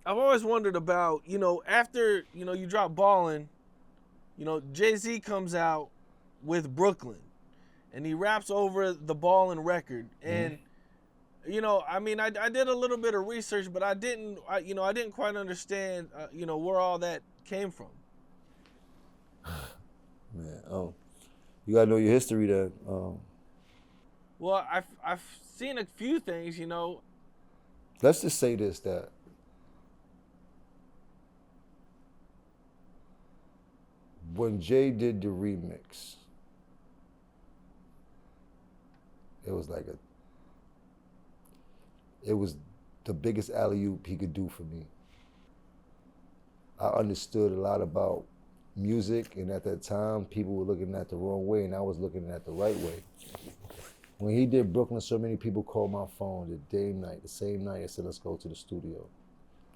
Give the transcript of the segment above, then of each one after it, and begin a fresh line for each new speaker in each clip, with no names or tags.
I've always wondered about, after, you drop Ballin', Jay-Z comes out with Brooklyn and he raps over the Ballin' record. And, I did a little bit of research, but I didn't quite understand, where all that came from.
Man, you gotta know your history then.
Well, I've seen a few things,
Let's just say this, that when Jay did the remix, it was like it was the biggest alley-oop he could do for me. I understood a lot about music, and at that time, people were looking at the wrong way, and I was looking at the right way. When he did Brooklyn, so many people called my phone the day and night, the same night. I said, let's go to the studio.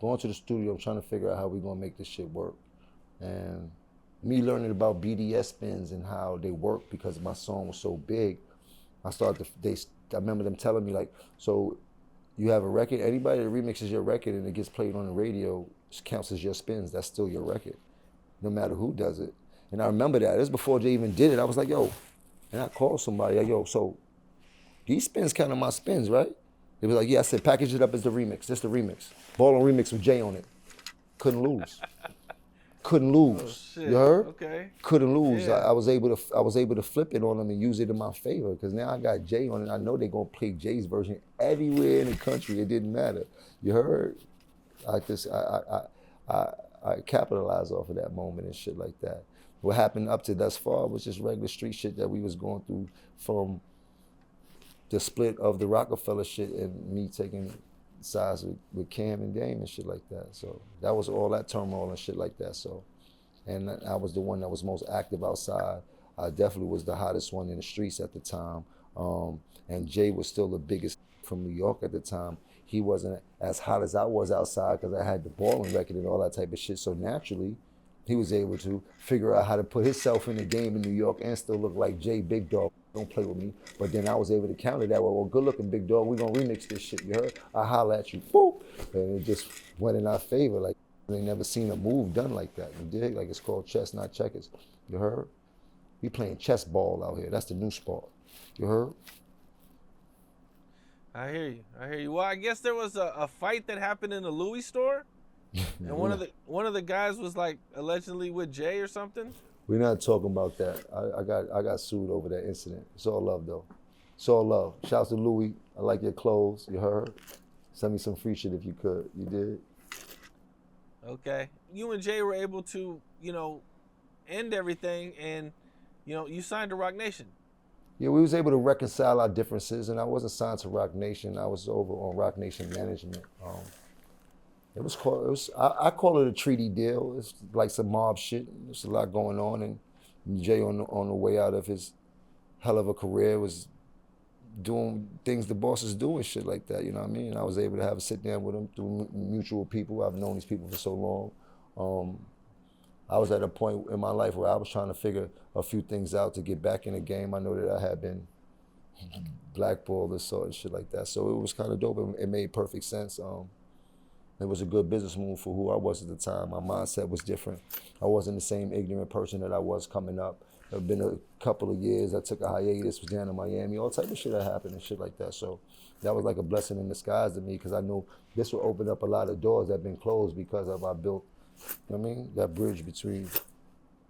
Going to the studio, I'm trying to figure out how we're gonna make this shit work. And me learning about BDS spins and how they work because my song was so big, I remember them telling me like, so you have a record, anybody that remixes your record and it gets played on the radio counts as your spins, that's still your record, no matter who does it. And I remember that, this was before Jay even did it. I was like, yo, and I called somebody, like, yo, so these spins kind of my spins, right? They was like, yeah, I said, package it up as the remix, just the remix. Ballin' remix with Jay on it. Couldn't lose. Couldn't lose.
Oh, shit.
You heard?
Okay.
Couldn't lose.
Yeah.
I was able to flip it on them and use it in my favor because now I got Jay on it. I know they're gonna play Jay's version everywhere in the country. It didn't matter. You heard? I capitalized off of that moment and shit like that. What happened up to thus far was just regular street shit that we was going through from the split of the Rockefeller shit and me taking sides with Cam and Dame and shit like that. So that was all that turmoil and shit like that. So, and I was the one that was most active outside. I definitely was the hottest one in the streets at the time. And Jay was still the biggest from New York at the time. He wasn't as hot as I was outside because I had the Ballin' record and all that type of shit. So naturally, he was able to figure out how to put himself in the game in New York and still look like Jay Big Dog. Don't play with me. But then I was able to counter that. Well, good looking Big Dog, we gonna remix this shit, you heard? I holla at you, boop. And it just went in our favor. Like, they never seen a move done like that, you dig? Like, it's called chess, not checkers, you heard? We playing chess ball out here. That's the new sport, you heard?
I hear you. Well, I guess there was a fight that happened in the Louis store, and one of the guys was like allegedly with Jay or something.
We're not talking about that. I got sued over that incident. It's all love though. It's all love. Shouts to Louis. I like your clothes. You heard? Send me some free shit if you could. You did?
Okay. You and Jay were able to, end everything, and you signed to Roc Nation.
Yeah, we was able to reconcile our differences, and I wasn't signed to Roc Nation. I was over on Roc Nation management. I call it a treaty deal. It's like some mob shit. There's a lot going on, and Jay on the way out of his hell of a career was doing things the bosses do and shit like that. You know what I mean? And I was able to have a sit down with him through mutual people. I've known these people for so long. I was at a point in my life where I was trying to figure a few things out to get back in the game. I know that I had been blackballed or so and shit like that. So it was kind of dope. It made perfect sense. It was a good business move for who I was at the time. My mindset was different. I wasn't the same ignorant person that I was coming up. It's been a couple of years. I took a hiatus, was down in Miami, all type of shit that happened and shit like that. So that was like a blessing in disguise to me because I knew this would open up a lot of doors that have been closed because of I built, you know what I mean, that bridge between.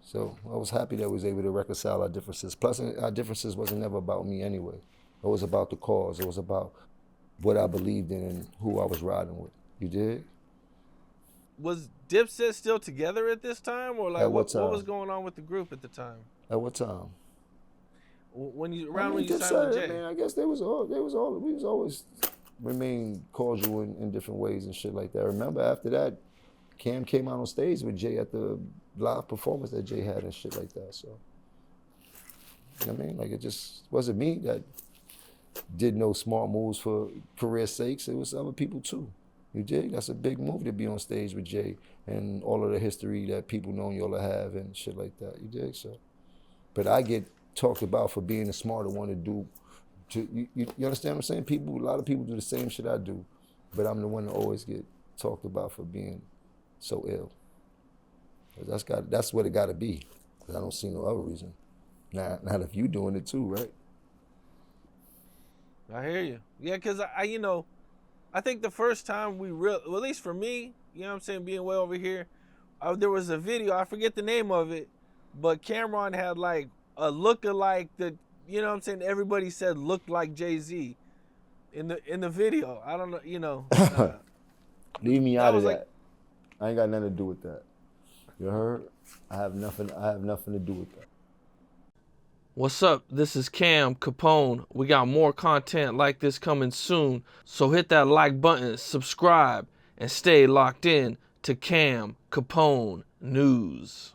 So I was happy that I was able to reconcile our differences. Plus, our differences wasn't never about me anyway. It was about the cause. It was about what I believed in and who I was riding with. You did?
Was Dipset still together at this time, or like
At what time?
what was going on with the group at the time?
At what time?
When you
When
signed with Jay?
I mean, I guess we was always remain cordial in different ways and shit like that. Remember after that, Cam came out on stage with Jay at the live performance that Jay had and shit like that. So, you know what I mean? Like, it just wasn't me that did no smart moves for career sakes. It was other people too. You dig? That's a big move to be on stage with Jay and all of the history that people know y'all have and shit like that. You dig? So, but I get talked about for being the smarter one to do. You understand what I'm saying? A lot of people do the same shit I do, but I'm the one that always get talked about for being so ill. 'Cause that's what it got to be. 'Cause I don't see no other reason. Not if you doing it too, right?
I hear you. Yeah, because I think the first time well, at least for me, you know what I'm saying, being way over here, there was a video, I forget the name of it, but Cameron had like a lookalike that, you know what I'm saying, everybody said looked like Jay-Z in the video. I don't know,
Leave me
that
out of
was
that.
like,
I ain't got nothing to do with that. You heard? I have nothing to do with that.
what's up? This is Cam Capone. We got more content like this coming soon, so hit that like button, subscribe, and stay locked in to Cam Capone News.